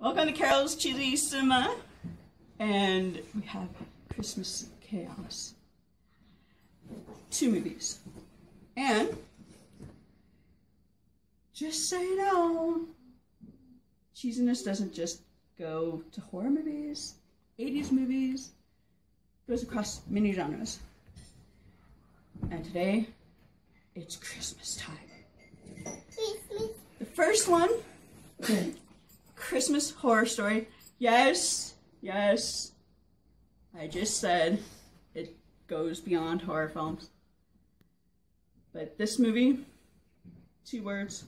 Welcome to Carol's Cheesy Cinema, and we have Christmas Chaos. 2 movies. And, just so you know, cheesiness doesn't just go to horror movies, 80s movies, it goes across many genres. And today, it's Christmas time. The first one, Christmas Horror Story. Yes, I just said it goes beyond horror films. But this movie, 2 words,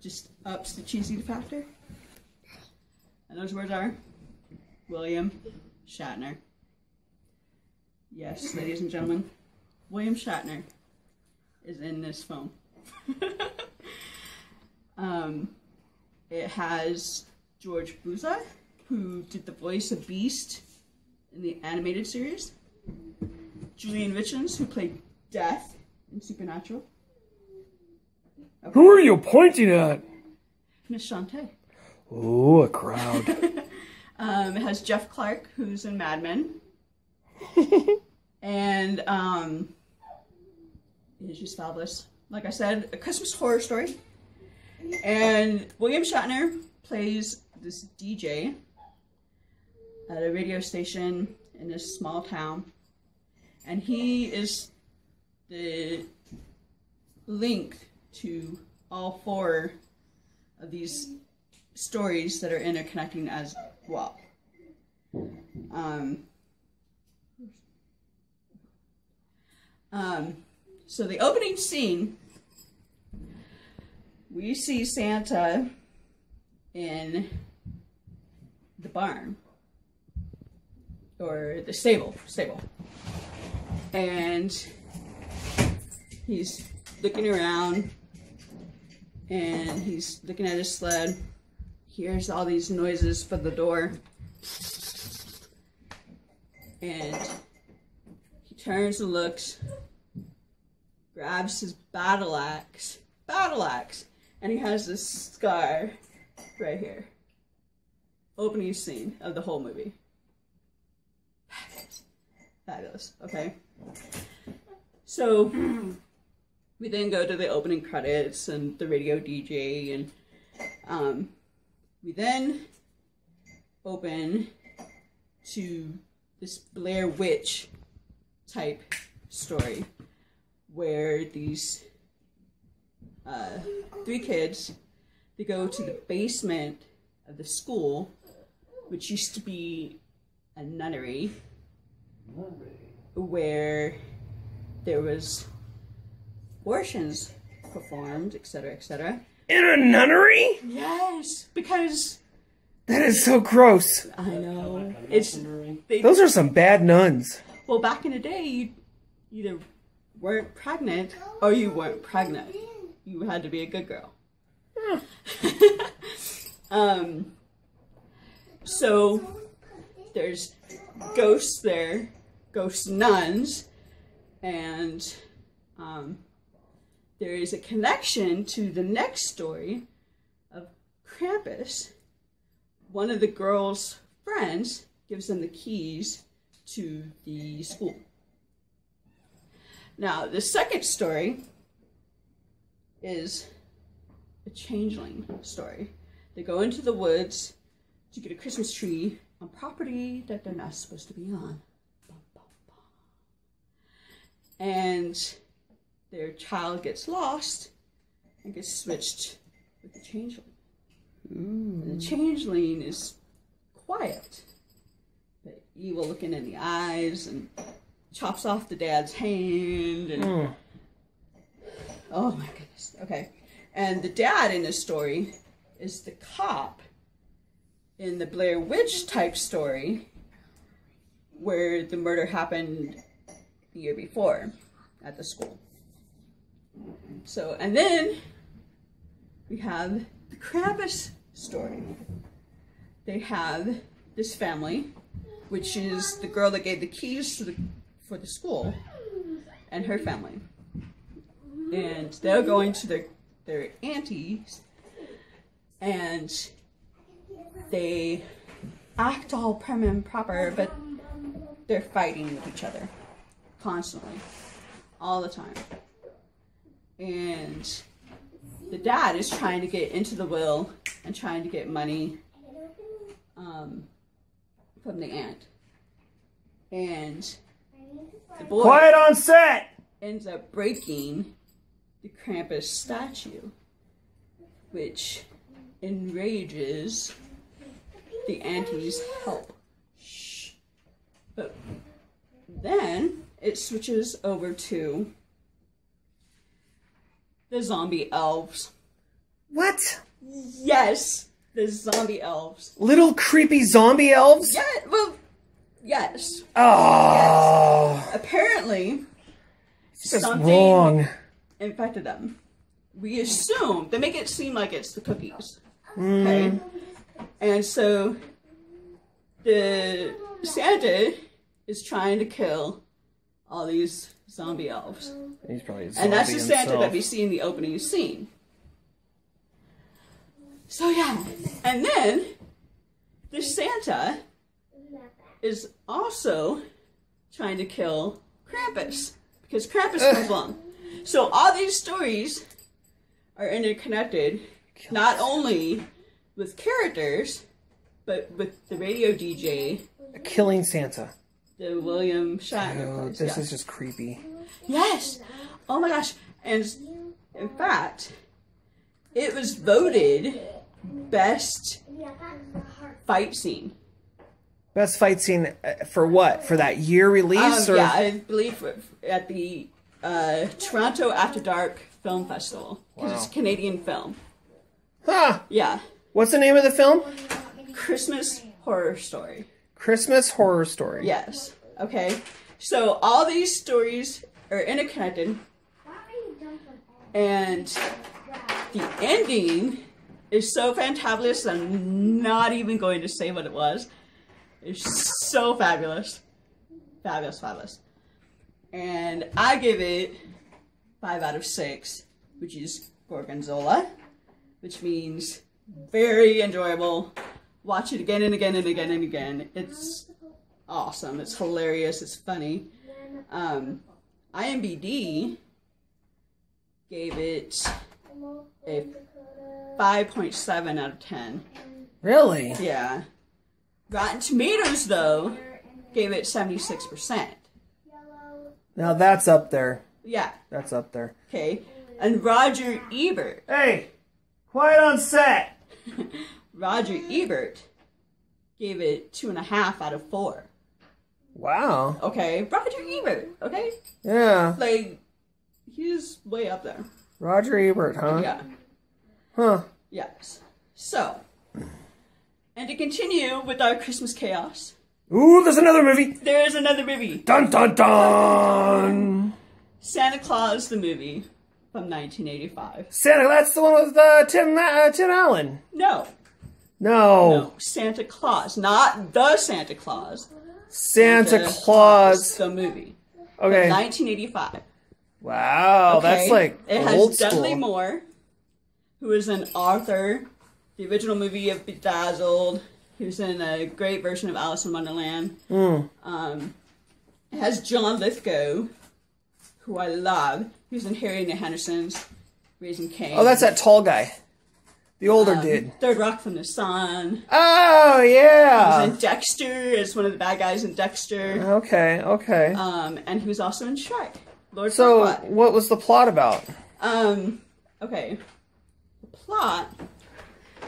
just ups the cheesy factor. And those words are William Shatner. Yes, ladies and gentlemen, William Shatner is in this film. It has George Buza, who did the voice of Beast in the animated series. Julian Richins, who played Death in Supernatural. Okay. Who are you pointing at? Miss Shantae. Oh, a crowd. It has Jeff Clark, who's in Mad Men. And it's just fabulous. Like I said, a Christmas Horror Story. And William Shatner plays this DJ at a radio station in this small town. And he is the link to all 4 of these stories that are interconnecting as well. So the opening scene, we see Santa in the barn, or the stable, and he's looking around, and he's looking at his sled, hears all these noises from the door, and he turns and looks, grabs his battle axe, and he has this scar right here. Opening scene of the whole movie. Fabulous. Okay. So we then go to the opening credits and the radio DJ, and we then open to this Blair Witch type story where these 3 kids, they go to the basement of the school, which used to be a nunnery, where there was abortions performed, etc., etc. In a nunnery? Yes, because that is so gross. I know. Those are some bad nuns. Well, back in the day, you either weren't pregnant or you weren't pregnant. You had to be a good girl. So there's ghosts there, ghost nuns, and there is a connection to the next story of Krampus. One of the girls' friends gives them the keys to the school. Now, the second story is a changeling story. They go into the woods to get a Christmas tree on property that they're not supposed to be on. Bum, bum, bum. And their child gets lost and gets switched with the changeling. And the changeling is quiet, but evil looking in the eyes, and chops off the dad's hand, and oh my goodness. Okay. And the dad in this story is the cop in the Blair Witch type story where the murder happened the year before at the school. So, and then we have the Krampus story. They have this family, which is the girl that gave the keys to for the school, and her family. And they're going to their auntie's, and they act all prim and proper, but they're fighting with each other constantly, all the time. And the dad is trying to get into the will and trying to get money from the aunt. And the boy Quiet on set! ends up breaking the Krampus statue, which enrages the auntie's help. Shh. But then it switches over to the zombie elves. What? Yes, the zombie elves. Little creepy zombie elves? Yeah, well, yes. Oh. Yes. Apparently, That's something wrong. infected them. We assume, they make it seem like it's the cookies. Okay? And so, the Santa is trying to kill all these zombie elves. He's probably a zombie And that's the Santa himself. that we see in the opening scene. So yeah, and then the Santa is also trying to kill Krampus because Krampus comes along. So all these stories are interconnected, not only with characters, but with the radio DJ, A killing Santa. the William Shatner. Oh, plays, this yeah. is just creepy. Yes! Oh my gosh. And in fact, it was voted best fight scene. Best fight scene for what? For that year release? Or? Yeah, I believe at the Toronto After Dark Film Festival. Because it's a Canadian film. Huh! Yeah. What's the name of the film? Christmas Horror Story. Christmas Horror Story. Yes. Okay. So all these stories are interconnected. And the ending is so fantabulous, I'm not even going to say what it was. It's so fabulous. Fabulous, fabulous. And I give it 5 out of 6, which is Gorgonzola, which means very enjoyable. Watch it again and again and again and again. It's awesome. It's hilarious. It's funny. IMDb gave it a 5.7 out of 10. Really? Yeah. Rotten Tomatoes, though, gave it 76%. Now that's up there. Yeah. That's up there. Okay. And Roger Ebert. Hey! Quiet on set! Roger Ebert gave it 2.5 out of 4. Wow. Okay. Roger Ebert. Okay. Yeah. Like, he's way up there. Roger Ebert, huh? Yeah. Huh. Yes. So, and to continue with our Christmas chaos, Ooh, there's another movie! there is another movie. Dun dun dun! Santa Claus, the movie from 1985. Santa, that's the one with Tim Allen. No. No. No. Santa Claus. Not the Santa Claus. Santa Claus. The movie. Okay. 1985. Wow, Okay? that's like it old has school. Dudley Moore, who is an Arthur, the original movie of Bedazzled. He was in a great version of Alice in Wonderland. It has John Lithgow, who I love. He was in Harry and the Hendersons, Raising Cain. Oh, that's that tall guy. The older dude. Third Rock from the Sun. Oh, He yeah. was in Dexter as one of the bad guys in Dexter. Okay, okay. And he was also in Shrek. Lord So, Farquaad. what was the plot about? Okay. The plot.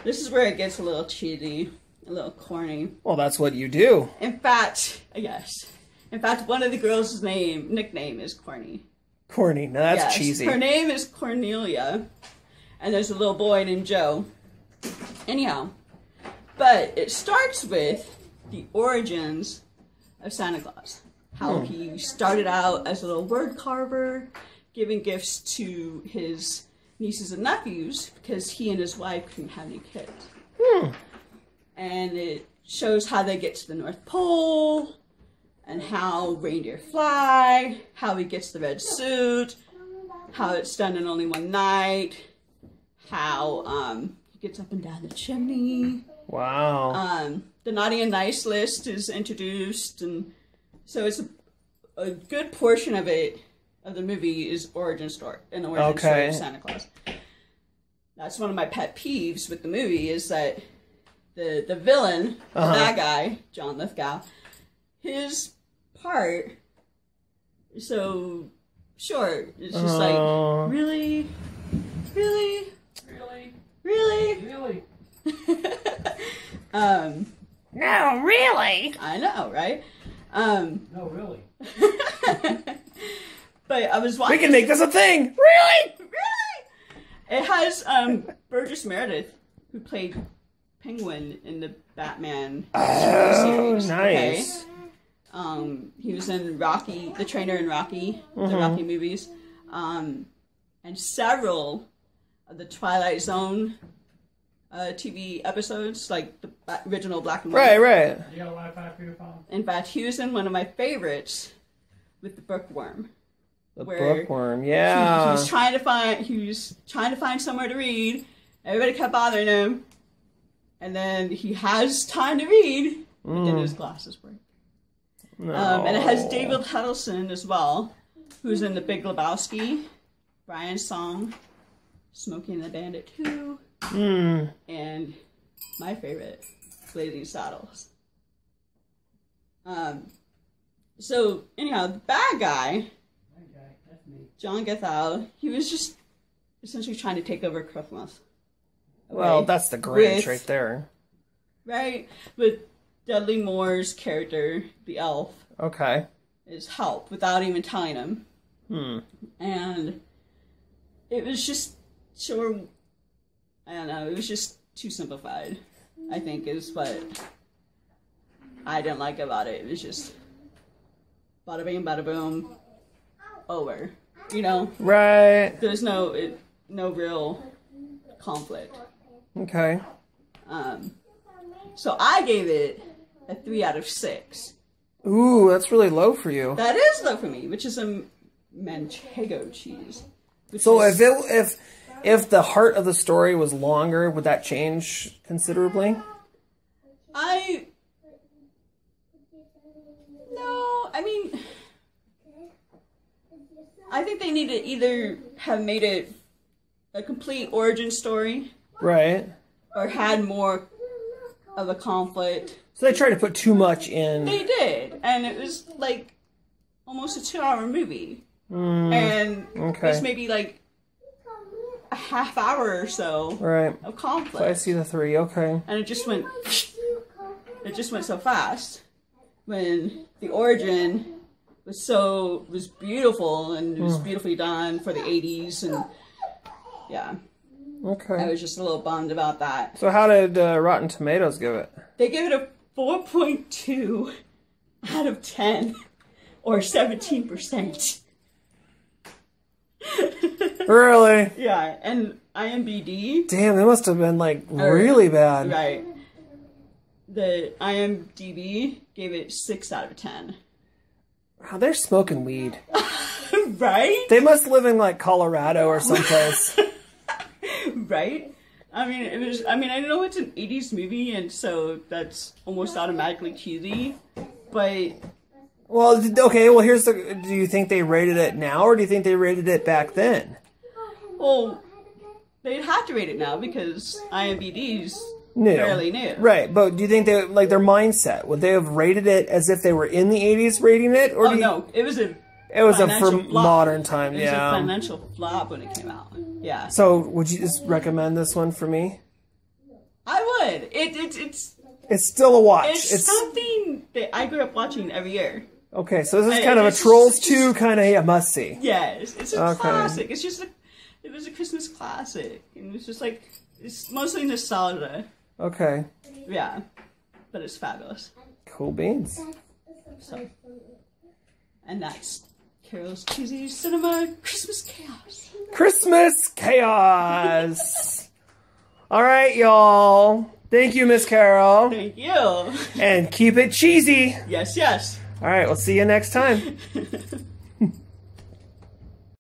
This is where it gets a little cheesy, a little corny. Well, that's what you do. In fact, yes. In fact, one of the girls' nickname is Corny. Corny. Now that's Yes. cheesy. Her name is Cornelia, and there's a little boy named Joe. Anyhow, but it starts with the origins of Santa Claus. How he started out as a little word carver, giving gifts to his nieces and nephews because he and his wife couldn't have any kids. And it shows how they get to the North Pole, and how reindeer fly, how he gets the red suit, how it's done in only one night, how he gets up and down the chimney, Wow. The Naughty and Nice list is introduced, and so it's a good portion of it, of the movie, is origin story of Santa Claus. That's one of my pet peeves with the movie, is that the villain, the bad guy, John Lithgow, his part is so short. It's just like, really? No, really? I know, right? No, really. But I was watching. We can make this a thing. Really? It has Burgess Meredith, who played Penguin in the Batman series. Nice. Okay? He was in Rocky, the trainer in Rocky, the Rocky movies, and several of the Twilight Zone TV episodes, like the original black and white. Right. You got a Wi-Fi for your phone? In fact, he was in one of my favorites with the bookworm. The bookworm, yeah. He was trying to find somewhere to read. Everybody kept bothering him, and then he has time to read, but then his glasses break. No. And it has David Huddleston as well, who's in The Big Lebowski, Brian's Song, Smokey and the Bandit 2, and my favorite, Blazing Saddles. So anyhow, the bad guy, That's me. John Lithgow, he was just essentially trying to take over Christmas. Well, that's the Grinch right there. Right? With Dudley Moore's character, the elf, Okay. his help without even telling him. And it was just I don't know, it was just too simplified, I think, is what I didn't like about it. It was just bada bing, bada boom, over. You know? Right. There's no real conflict. Okay. So I gave it a 3 out of 6. Ooh, that's really low for you. That is low for me, which is a Manchego cheese. So if the heart of the story was longer, would that change considerably? No, I mean, I think they need to either have made it a complete origin story, Right. or had more of a conflict. So they tried to put too much in. They did, and it was like almost a 2-hour movie, and there's maybe like a half hour or so Right. of conflict. So I see the 3. Okay. And it just went so fast. When the origin was beautiful, and it was beautifully done for the 80s, and yeah, I Okay. was just a little bummed about that. So how did Rotten Tomatoes give it? They gave it a 4.2 out of 10, or 17%. Really? Yeah, and IMDb. Damn, they must have been like really bad. Right. The IMDb gave it 6 out of 10. Wow, they're smoking weed. Right? They must live in like Colorado or someplace. Right? I mean, I know it's an 80s movie, and so that's almost automatically cheesy, but Well, okay, well here's do you think they rated it now, or do you think they rated it back then? well, they'd have to rate it now because IMDb's New. fairly new. Right, but do you think they, like their mindset, would they have rated it as if they were in the 80s rating it? Or Oh no, it was a for financial flop. modern time, It was a yeah. financial flop when it came out. Yeah. So, would you just recommend this one for me? I would. It's It's still a watch. It's something that I grew up watching every year. Okay, so this is kind of a it's Trolls just- 2 kind of, yeah, must-see. Yes, it's a Okay. classic. It's just it was a Christmas classic, and it's just like it's mostly nostalgia. Okay, Yeah, but it's fabulous. cool beans. So, and that's Carol's Cheesy Cinema Christmas Chaos. Christmas chaos! Alright, y'all. Thank you, Miss Carol. Thank you. And keep it cheesy. Yes, yes. Alright, we'll see you next time.